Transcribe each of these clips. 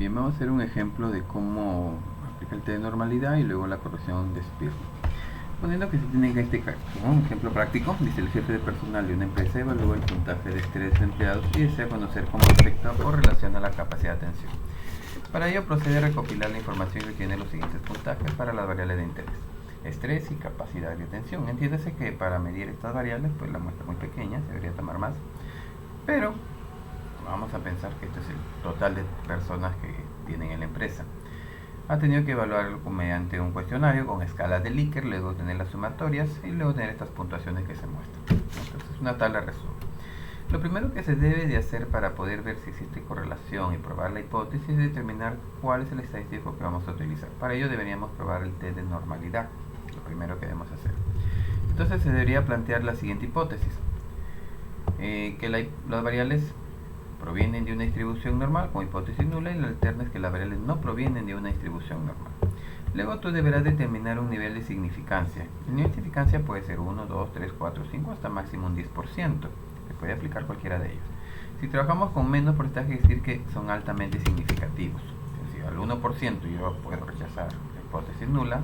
Bien, vamos a hacer un ejemplo de cómo aplicar el test de normalidad y luego la corrección de Spearman. Suponiendo que se tiene en este caso, un ejemplo práctico, dice el jefe de personal de una empresa evalúa el puntaje de estrés de empleados y desea conocer cómo afecta o relaciona la capacidad de atención. Para ello procede a recopilar la información que tiene los siguientes puntajes para las variables de interés: estrés y capacidad de atención. Entiéndase que para medir estas variables, pues la muestra es muy pequeña, se debería tomar más, pero vamos a pensar que este es el total de personas que tienen en la empresa. Ha tenido que evaluarlo mediante un cuestionario con escalas de Likert, luego tener las sumatorias y luego tener estas puntuaciones que se muestran. Entonces, una tabla de resumen. Lo primero que se debe de hacer para poder ver si existe correlación y probar la hipótesis es determinar cuál es el estadístico que vamos a utilizar. Para ello deberíamos probar el test de normalidad, lo primero que debemos hacer. Entonces se debería plantear la siguiente hipótesis, que las variables provienen de una distribución normal como hipótesis nula, y la alterna es que las variables no provienen de una distribución normal. Luego tú deberás determinar un nivel de significancia. El nivel de significancia puede ser 1, 2, 3, 4, 5, hasta máximo un 10%. Se puede aplicar cualquiera de ellos. Si trabajamos con menos porcentaje, es decir que son altamente significativos. Si al 1% yo puedo rechazar la hipótesis nula,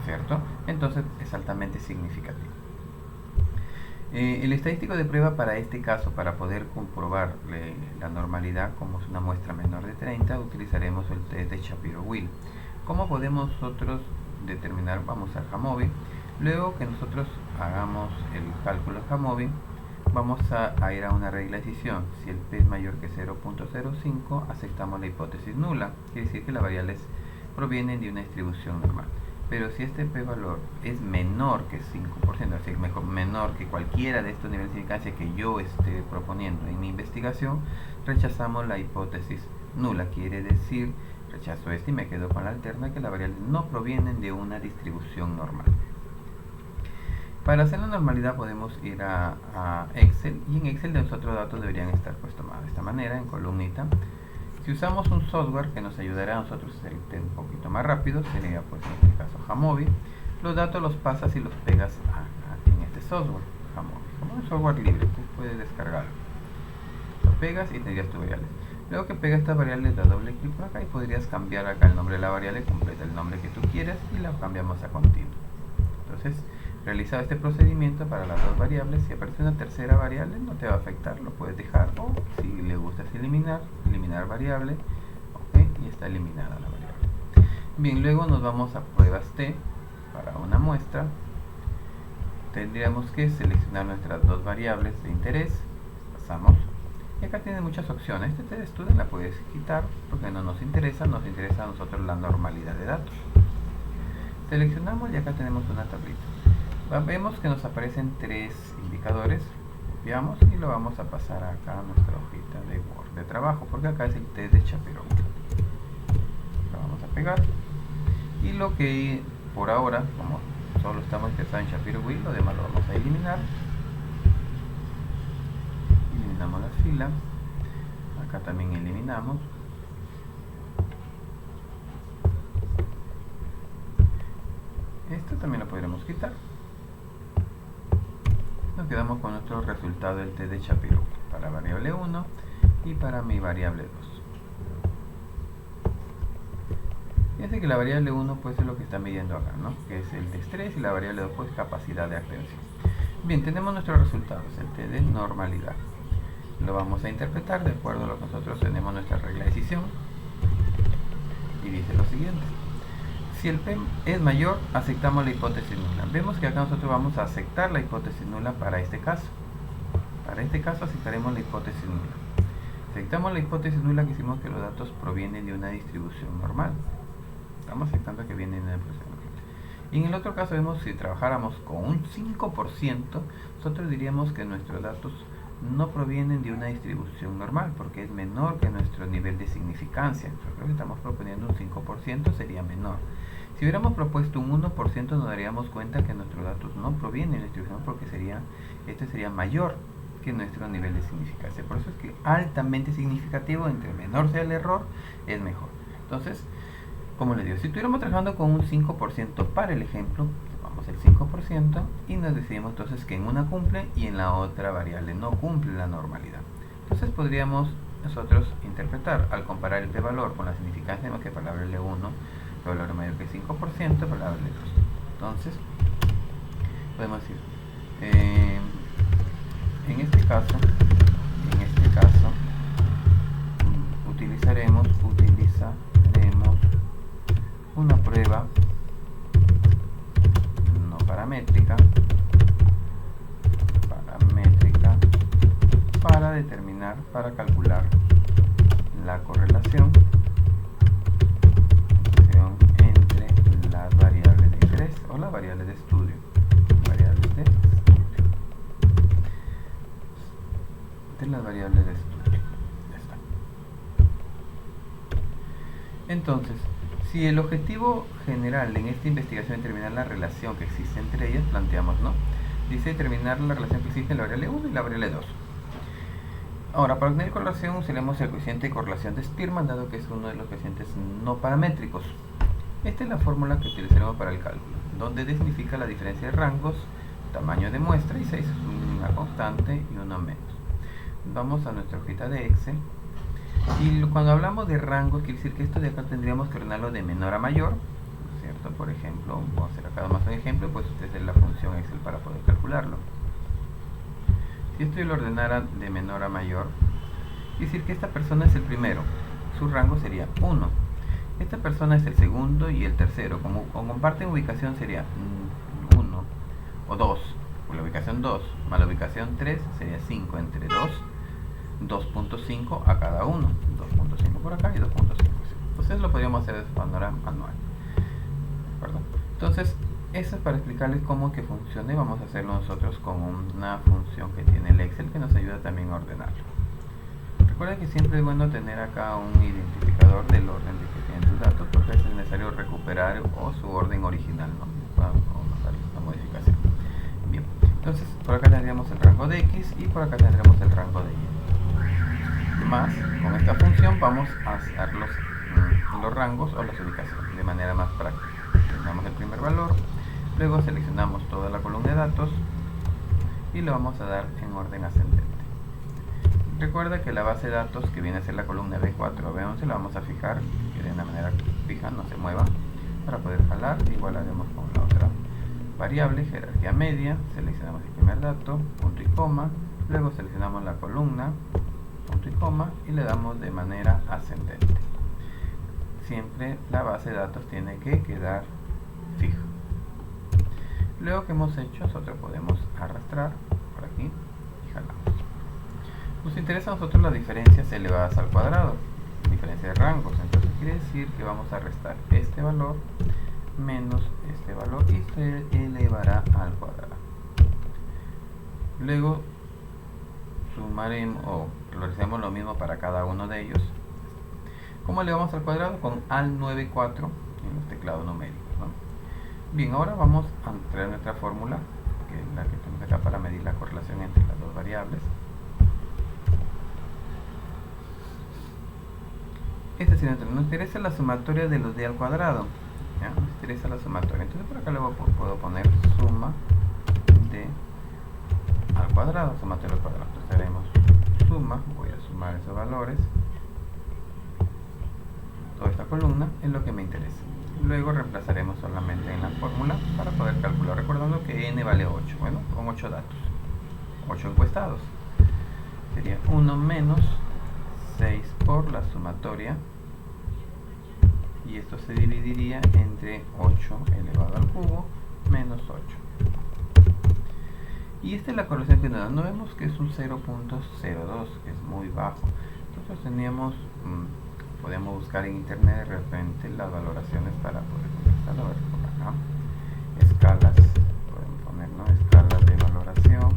¿cierto? Entonces es altamente significativo. El estadístico de prueba para este caso, para poder comprobar la normalidad, como es una muestra menor de 30, utilizaremos el test de Shapiro-Wilk. ¿Cómo podemos nosotros determinar? Vamos al Jamovi. Luego que nosotros hagamos el cálculo de Jamovi, vamos a ir a una regla de decisión. Si el P es mayor que 0.05, aceptamos la hipótesis nula. Quiere decir que las variables provienen de una distribución normal. Pero si este p-valor es menor que 5%, es decir, menor que cualquiera de estos niveles de significancia que yo esté proponiendo en mi investigación, rechazamos la hipótesis nula. Quiere decir, rechazo este y me quedo con la alterna, que las variables no provienen de una distribución normal. Para hacer la normalidad podemos ir a Excel, y en Excel nuestros datos deberían estar puestos de esta manera, en columnita. Si usamos un software que nos ayudará a nosotros a hacer el test un poquito más rápido, sería pues en este caso Jamovi. Los datos los pasas y los pegas en este software, Jamovi. Como un software libre, tú puedes descargarlo. Lo pegas y tendrías tus variables. Luego que pegas estas variables, da doble clic por acá y podrías cambiar acá el nombre de la variable, completa el nombre que tú quieras y la cambiamos a continuo. Entonces, realizado este procedimiento para las dos variables, si aparece una tercera variable no te va a afectar, lo puedes dejar, o si le gustas eliminar variable, ok, y está eliminada la variable. Bien, luego nos vamos a pruebas T. Para una muestra tendríamos que seleccionar nuestras dos variables de interés, pasamos, y acá tiene muchas opciones. Este test de estudio la puedes quitar porque no nos interesa a nosotros la normalidad de datos. Seleccionamos y acá tenemos una tablita. Vemos que nos aparecen tres indicadores, copiamos y lo vamos a pasar acá a nuestra hojita de Word de trabajo, porque acá es el test de Shapiro-Wilk. Lo vamos a pegar, y lo que por ahora, como solo estamos interesados en Shapiro-Wilk, lo demás lo vamos a eliminar. Eliminamos la fila, acá también eliminamos. Esto también lo podremos quitar. Nos quedamos con nuestro resultado del test de Shapiro-Wilk para variable 1 y para mi variable 2. Fíjense que la variable 1 pues es lo que está midiendo acá, ¿no? Que es el de estrés, y la variable 2 pues capacidad de atención. Bien, tenemos nuestros resultados, el test de normalidad. Lo vamos a interpretar de acuerdo a lo que nosotros tenemos nuestra regla de decisión, y dice lo siguiente: si el P es mayor, aceptamos la hipótesis nula. Vemos que acá nosotros vamos a aceptar la hipótesis nula para este caso. Para este caso aceptaremos la hipótesis nula. Aceptamos la hipótesis nula, que hicimos que los datos provienen de una distribución normal. Estamos aceptando que vienen de una distribución normal. Y en el otro caso vemos, si trabajáramos con un 5%, nosotros diríamos que nuestros datos no provienen de una distribución normal, porque es menor que nuestro nivel de significancia. Nosotros estamos proponiendo un 5%, sería menor. Si hubiéramos propuesto un 1%, nos daríamos cuenta que nuestros datos no provienen de la distribución, porque este sería mayor que nuestro nivel de significancia. Por eso es que altamente significativo, entre menor sea el error, es mejor. Entonces, como les digo, si estuviéramos trabajando con un 5% para el ejemplo, tomamos el 5% y nos decidimos entonces que en una cumple y en la otra variable no cumple la normalidad. Entonces podríamos nosotros interpretar. Al comparar este valor con la significancia, tenemos que para L1 el valor mayor que 5%, para L2. Entonces, podemos decir, en este caso, utilizaremos una prueba no paramétrica para calcular la correlación entre las variables de interés o las variables de estudio. Ya está. Entonces, si el objetivo general en esta investigación es determinar la relación que existe entre ellas, planteamos, ¿no? Dice determinar la relación que existe en la variable 1 y la variable 2. Ahora, para obtener correlación usaremos el coeficiente de correlación de Spearman, dado que es uno de los coeficientes no paramétricos. Esta es la fórmula que utilizaremos para el cálculo, donde D significa la diferencia de rangos, tamaño de muestra, y 6 es una constante y una menos. Vamos a nuestra hojita de Excel, y cuando hablamos de rangos, quiere decir que esto de acá tendríamos que ordenarlo de menor a mayor, ¿no es cierto? Por ejemplo, vamos a hacer acá más un ejemplo, pues esta es la función Excel para poder calcularlo. Si esto yo lo ordenara de menor a mayor, quiere decir que esta persona es el primero, su rango sería 1. Esta persona es el segundo y el tercero, como comparten ubicación sería 1 o 2, por la ubicación 2 más la ubicación 3 sería 5 entre 2, 2.5 a cada uno, 2.5 por acá y 2.5. Entonces lo podríamos hacer de manera manual. ¿Perdón? Entonces, eso es para explicarles cómo que funciona, y vamos a hacerlo nosotros con una función que tiene el Excel que nos ayuda también a ordenarlo. Recuerda que siempre es bueno tener acá un identificador del orden de que tienen tus datos, porque es necesario recuperar o su orden original, ¿no? Vamos a hacer una modificación. Bien, entonces por acá tendríamos el rango de X y por acá tendremos el rango de Y. Más, con esta función vamos a hacer los rangos o las ubicaciones de manera más práctica. Tenemos el primer valor, luego seleccionamos toda la columna de datos y lo vamos a dar en orden ascendente. Recuerda que la base de datos, que viene a ser la columna B4 o B11, la vamos a fijar, que de una manera fija, no se mueva, para poder jalar. Igual haremos con la otra variable, jerarquía media, seleccionamos el primer dato, punto y coma, luego seleccionamos la columna, punto y coma, y le damos de manera ascendente. Siempre la base de datos tiene que quedar fija. Luego que hemos hecho, nosotros podemos arrastrar por aquí y jalamos. Nos interesa a nosotros las diferencias elevadas al cuadrado, diferencia de rangos. Entonces quiere decir que vamos a restar este valor menos este valor y se elevará al cuadrado. Luego sumaremos o realizaremos lo mismo para cada uno de ellos. ¿Cómo elevamos al cuadrado? Con al94 en los teclados numéricos, ¿no? Bien, ahora vamos a entrar nuestra fórmula, que es la que tenemos acá para medir la correlación entre las dos variables. Esta es nos interesa la sumatoria de los d al cuadrado. ¿Ya? Nos interesa la sumatoria. Entonces por acá luego puedo poner suma d al cuadrado, sumatoria al cuadrado. Entonces haremos suma, voy a sumar esos valores. Toda esta columna es lo que me interesa. Luego reemplazaremos solamente en la fórmula para poder calcular, recordando que n vale 8. Bueno, con 8 datos, 8 encuestados. Sería 1 menos 6 por la sumatoria, y esto se dividiría entre 8 elevado al cubo menos 8. Y esta es la correlación que nos da. No vemos que es un 0.02, que es muy bajo. Entonces podemos buscar en internet de repente las valoraciones para poder contestarlo. A ver, por acá, escalas, podemos poner, ¿no? Escalas de valoración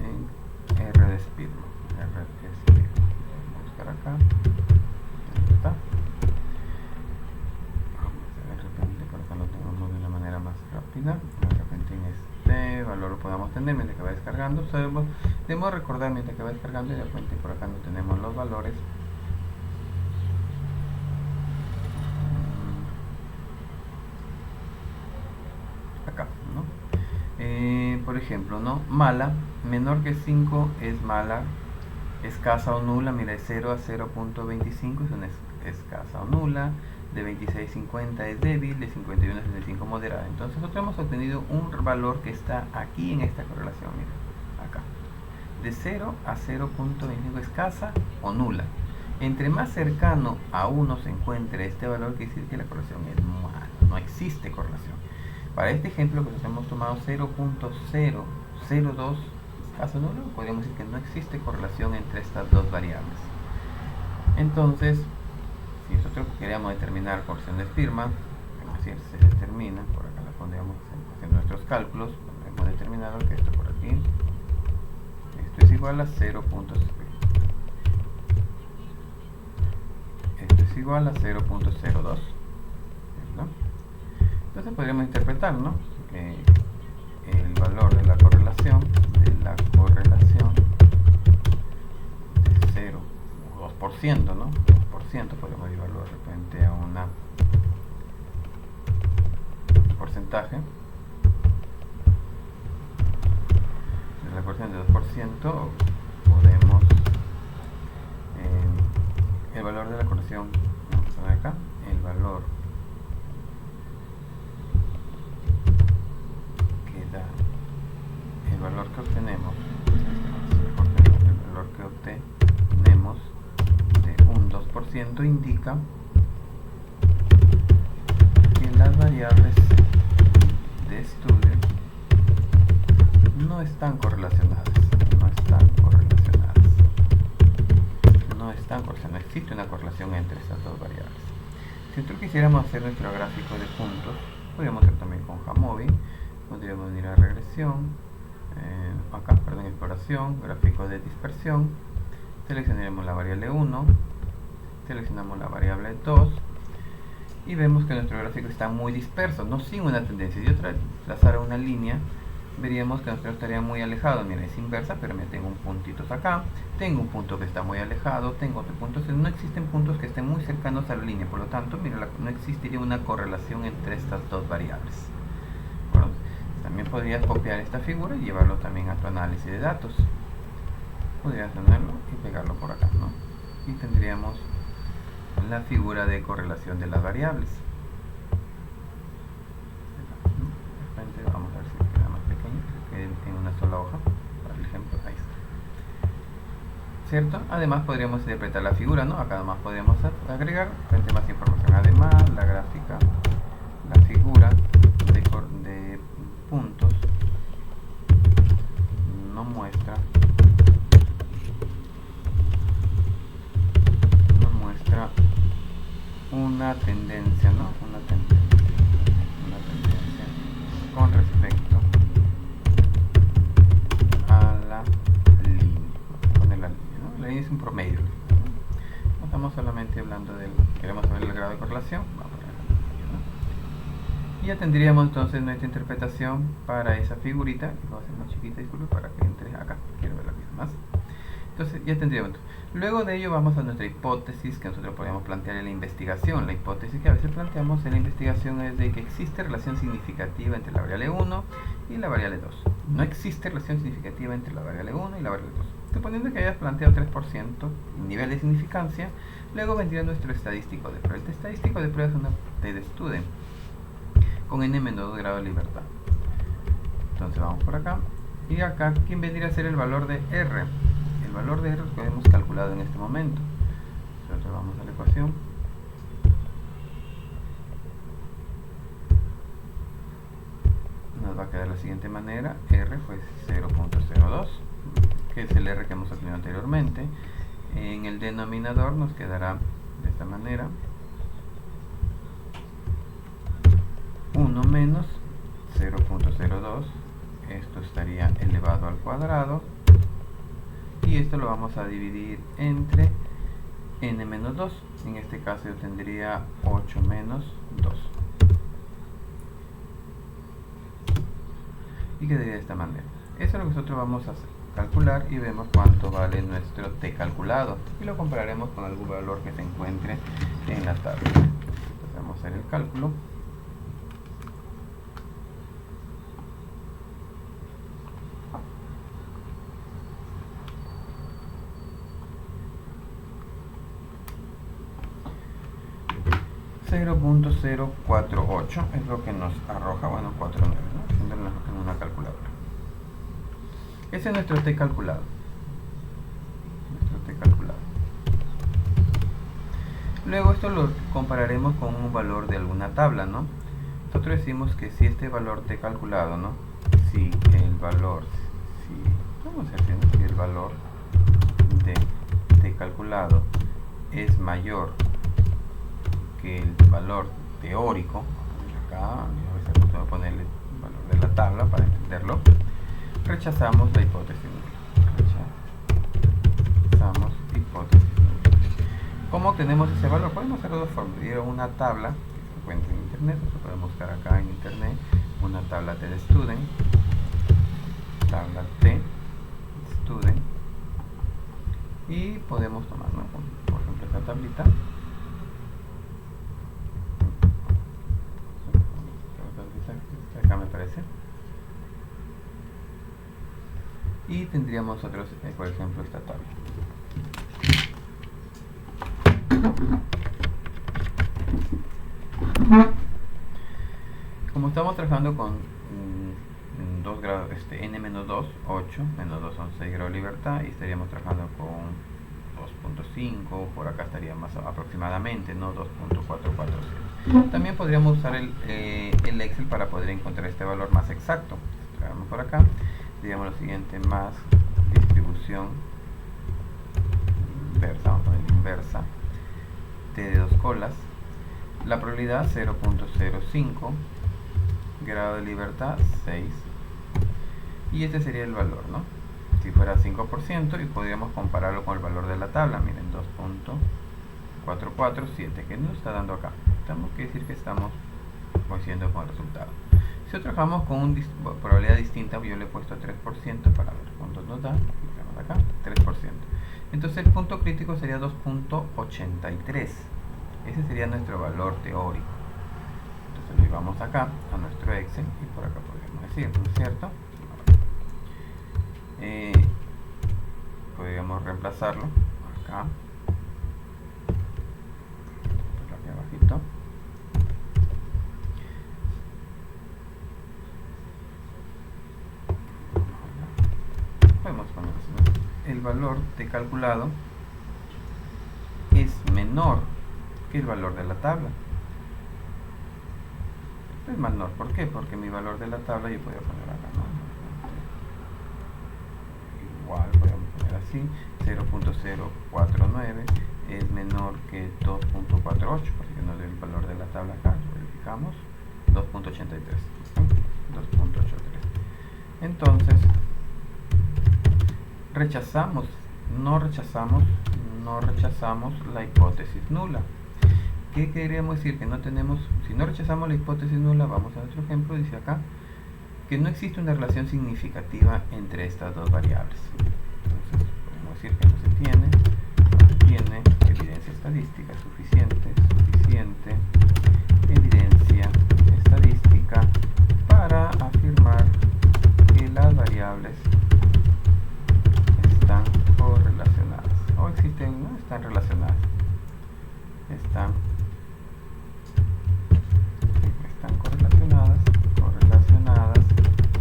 en R de Spearman. Vamos a buscar acá. Ahí está. De repente por acá lo tenemos de una manera más rápida. De repente en este valor lo podamos tener mientras que va descargando. Debemos recordar mientras que va descargando, y de repente por acá no tenemos los valores. Acá, ¿no? Por ejemplo, ¿no? Mala, menor que 5 es mala, escasa o nula, mira, de 0 a 0.25 es una escasa o nula, de 26.50 es débil, de 51 a 65 moderada. Entonces nosotros hemos obtenido un valor que está aquí en esta correlación, mira, acá. De 0 a 0.25 escasa o nula. Entre más cercano a 1 se encuentre este valor, quiere decir que la correlación es mala, no existe correlación. Para este ejemplo que nos hemos tomado 0.002 escaso o nulo, podríamos decir que no existe correlación entre estas dos variables. Entonces, si nosotros queríamos determinar correlación de Spearman, es decir, se determina, por acá la pondríamos en nuestros cálculos, hemos determinado que esto por aquí, esto es igual a 0.0. Esto es igual a 0.02. Entonces podríamos interpretar, ¿no?, el valor de la correlación de 0 o 2%, ¿no? 2% podemos llevarlo de repente a un porcentaje de la correlación de 2%. Podemos el valor de la correlación, vamos a ver acá, el valor que obtenemos, de un 2% indica que las variables de estudio no están correlacionadas, no existe una correlación entre estas dos variables. Si nosotros quisiéramos hacer nuestro gráfico de puntos, podríamos hacer también con Jamovi. Podríamos ir a regresión, exploración, gráfico de dispersión, seleccionaremos la variable 1, seleccionamos la variable 2 y vemos que nuestro gráfico está muy disperso, no sin una tendencia. Si yo trazara una línea, veríamos que nuestro estaría muy alejado. Mira, es inversa, pero me tengo un puntito acá, tengo un punto que está muy alejado, tengo otro punto. No existen puntos que estén muy cercanos a la línea, por lo tanto, mira, no existiría una correlación entre estas dos variables. Bueno, también podrías copiar esta figura y llevarlo también a tu análisis de datos. Podrías tenerlo y pegarlo por acá, ¿no? Y tendríamos la figura de correlación de las variables. De repente vamos a ver si queda más pequeño, que quede en una sola hoja, para el ejemplo. Ahí está, ¿cierto? Además podríamos interpretar la figura, ¿no? Acá además podríamos agregar frente más información. Además, la gráfica, la figura de puntos no muestra una tendencia, ¿no? Una tendencia con respecto a la línea. Poner la línea, ¿no? La línea es un promedio. No estamos solamente hablando del, queremos saber el grado de correlación. Vamos a poner la línea, ¿no? Y ya tendríamos entonces nuestra interpretación para esa figurita. Vamos a hacer más chiquita, disculpe, para que entre acá. Quiero verla más. Entonces ya tendríamos. Luego de ello vamos a nuestra hipótesis que nosotros podemos plantear en la investigación. La hipótesis que a veces planteamos en la investigación es de que existe relación significativa entre la variable 1 y la variable 2. No existe relación significativa entre la variable 1 y la variable 2. Suponiendo que hayas planteado 3% nivel de significancia, luego vendría nuestro estadístico de prueba. El estadístico de prueba es una t-de-student con n menos 2 grado de libertad. Entonces vamos por acá. Y acá, ¿quién vendría a ser el valor de R? El valor de R que hemos calculado en este momento. Nosotros vamos a la ecuación. Nos va a quedar de la siguiente manera. R fue 0.02, que es el R que hemos obtenido anteriormente. En el denominador nos quedará de esta manera: 1 menos 0.02. Esto estaría elevado al cuadrado. Y esto lo vamos a dividir entre n menos 2. En este caso yo tendría 8 menos 2. Y quedaría de esta manera. Eso es lo que nosotros vamos a calcular y vemos cuánto vale nuestro t calculado. Y lo compararemos con algún valor que se encuentre en la tabla. Entonces vamos a hacer el cálculo. 0.048 es lo que nos arroja, bueno, 49, ¿no? Haciéndolo en una calculadora. Ese es nuestro T calculado. Luego esto lo compararemos con un valor de alguna tabla, ¿no? Nosotros decimos que si este valor T calculado, ¿no? Si el valor de T calculado es mayor que el valor teórico, acá voy a ponerle el valor de la tabla para entenderlo, rechazamos la hipótesis nula. Rechazamos hipótesis nula. ¿Cómo obtenemos ese valor? Podemos hacerlo de dos formas. Dieron una tabla que se encuentra en internet, nosotros podemos buscar acá en internet una tabla T de student, tabla T student, y podemos tomar, ¿no? Por ejemplo, esta tablita. Acá me parece. Y tendríamos nosotros, por ejemplo, esta tabla. Como estamos trabajando con 2 grados, n-2, 8, menos 2 son 6 grados de libertad, y estaríamos trabajando con 2.5, por acá estaría más aproximadamente, ¿no? 2.447. También podríamos usar el Excel para poder encontrar este valor más exacto. Trabajamos por acá, diríamos lo siguiente, más distribución inversa, vamos a poner inversa, T de 2 colas, la probabilidad 0.05, grado de libertad 6, y este sería el valor, ¿no? Si fuera 5%, y podríamos compararlo con el valor de la tabla, miren, 2.447, que nos está dando acá. Tenemos que decir que estamos coincidiendo con el resultado. Si trabajamos con una probabilidad distinta, yo le he puesto 3% para ver cuánto nos da, fijamos acá, 3%. Entonces el punto crítico sería 2.83. Ese sería nuestro valor teórico. Entonces lo llevamos acá a nuestro Excel y por acá podríamos decir, ¿no es cierto? Podríamos reemplazarlo acá, por aquí abajito. Podemos poner así, ¿no? El valor de calculado es menor que el valor de la tabla. Es menor, ¿por qué? Porque mi valor de la tabla yo podría poner acá, ¿no? Igual podemos poner así, 0.049 es menor que 2.48, porque nos da el valor de la tabla acá, verificamos, 2.83, 2.83. Entonces no rechazamos la hipótesis nula. ¿Qué queríamos decir? Que no tenemos, si no rechazamos la hipótesis nula, vamos a nuestro ejemplo, dice acá que no existe una relación significativa entre estas dos variables. Entonces podemos decir que no se tiene evidencia estadística suficiente evidencia estadística para afirmar que las variables están correlacionadas, o existen, no están relacionadas, están correlacionadas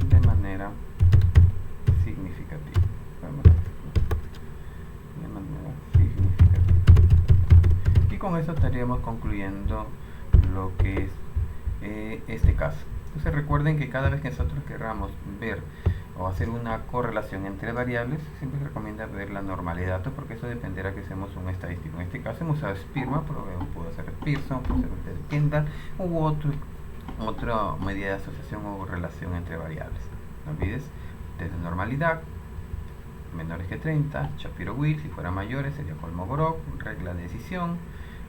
de manera significativa. Y con eso estaríamos concluyendo lo que es este caso. Entonces recuerden que cada vez que nosotros queramos ver o hacer una correlación entre variables, siempre se recomienda ver la normalidad, porque eso dependerá que seamos un estadístico. En este caso hemos usado Spearman, pero pudo ser Pearson, pudo ser Kendall u otra medida de asociación o relación entre variables. No olvides, test de normalidad, menores que 30, Shapiro-Wilk, si fueran mayores sería Kolmogorov, regla de decisión.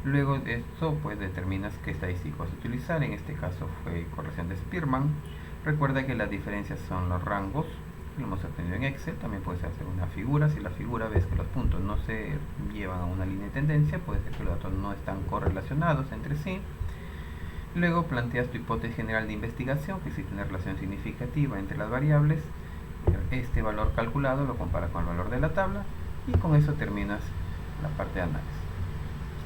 Luego de esto, pues determinas qué estadístico vas a utilizar. En este caso fue correlación de Spearman. Recuerda que las diferencias son los rangos, lo hemos obtenido en Excel. También puedes hacer una figura. Si la figura ves que los puntos no se llevan a una línea de tendencia, puede ser que los datos no están correlacionados entre sí. Luego planteas tu hipótesis general de investigación, que existe una relación significativa entre las variables. Este valor calculado lo comparas con el valor de la tabla y con eso terminas la parte de análisis.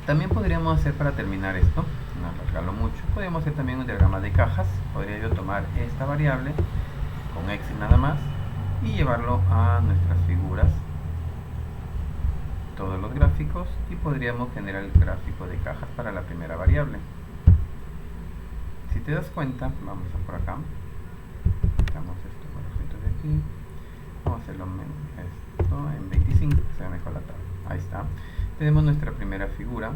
También podríamos hacer, para terminar esto, no alargarlo mucho. Podríamos hacer también un diagrama de cajas. Podría yo tomar esta variable con X nada más y llevarlo a nuestras figuras, todos los gráficos, y podríamos generar el gráfico de cajas para la primera variable. Si te das cuenta, vamos a por acá, quitamos esto por ejemplo de aquí, vamos a hacerlo esto en 25, que se ve mejor la tabla. Ahí está, tenemos nuestra primera figura.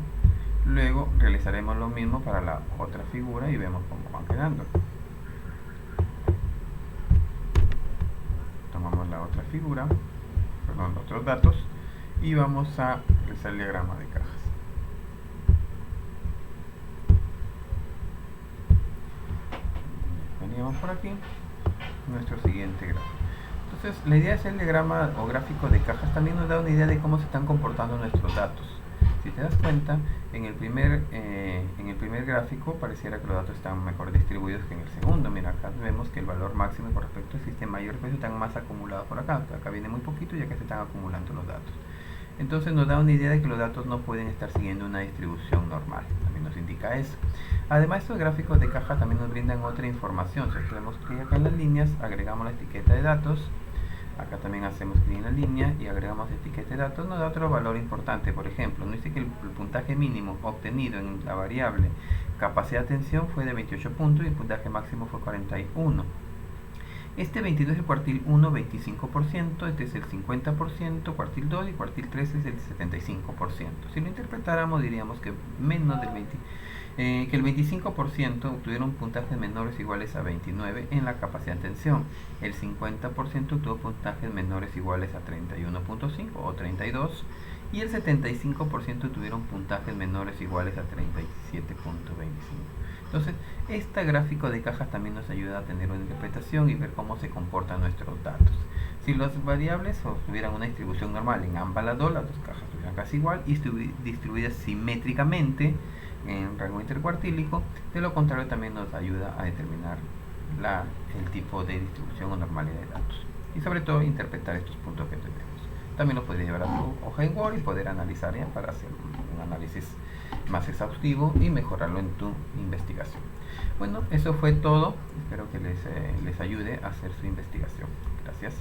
Luego realizaremos lo mismo para la otra figura y vemos cómo van quedando. Tomamos la otra figura, perdón, los otros datos, y vamos a realizar el diagrama de cajas. Venimos por aquí, nuestro siguiente gráfico. Entonces, la idea de hacer el diagrama o gráfico de cajas también nos da una idea de cómo se están comportando nuestros datos. Si te das cuenta, en el primer gráfico pareciera que los datos están mejor distribuidos que en el segundo. Mira, acá vemos que el valor máximo con respecto al sistema mayor peso están más acumulados por acá. Acá viene muy poquito ya que se están acumulando los datos. Entonces nos da una idea de que los datos no pueden estar siguiendo una distribución normal. También nos indica eso. Además, estos gráficos de caja también nos brindan otra información. Si hacemos clic acá en las líneas, agregamos la etiqueta de datos. Acá también hacemos clic en la línea y agregamos etiqueta de datos. Nos da otro valor importante. Por ejemplo, nos dice que el puntaje mínimo obtenido en la variable capacidad de atención fue de 28 puntos y el puntaje máximo fue 41. Este 22 es el cuartil 1, 25%, este es el 50%, cuartil 2 y cuartil 3 es el 75%. Si lo interpretáramos diríamos que menos del 20%. Que el 25% obtuvieron puntajes menores o iguales a 29 en la capacidad de atención. El 50% obtuvo puntajes menores o iguales a 31.5 o 32. Y el 75% tuvieron puntajes menores o iguales a 37.25. Entonces, este gráfico de cajas también nos ayuda a tener una interpretación y ver cómo se comportan nuestros datos. Si las variables tuvieran una distribución normal en ambas las dos cajas estuvieran casi igual y distribuidas simétricamente en rango intercuartílico. De lo contrario, también nos ayuda a determinar el tipo de distribución o normalidad de datos y sobre todo interpretar estos puntos que tenemos. También lo puedes llevar a tu hoja en Word y poder analizar ya para hacer un análisis más exhaustivo y mejorarlo en tu investigación. Bueno, eso fue todo. Espero que les ayude a hacer su investigación. Gracias.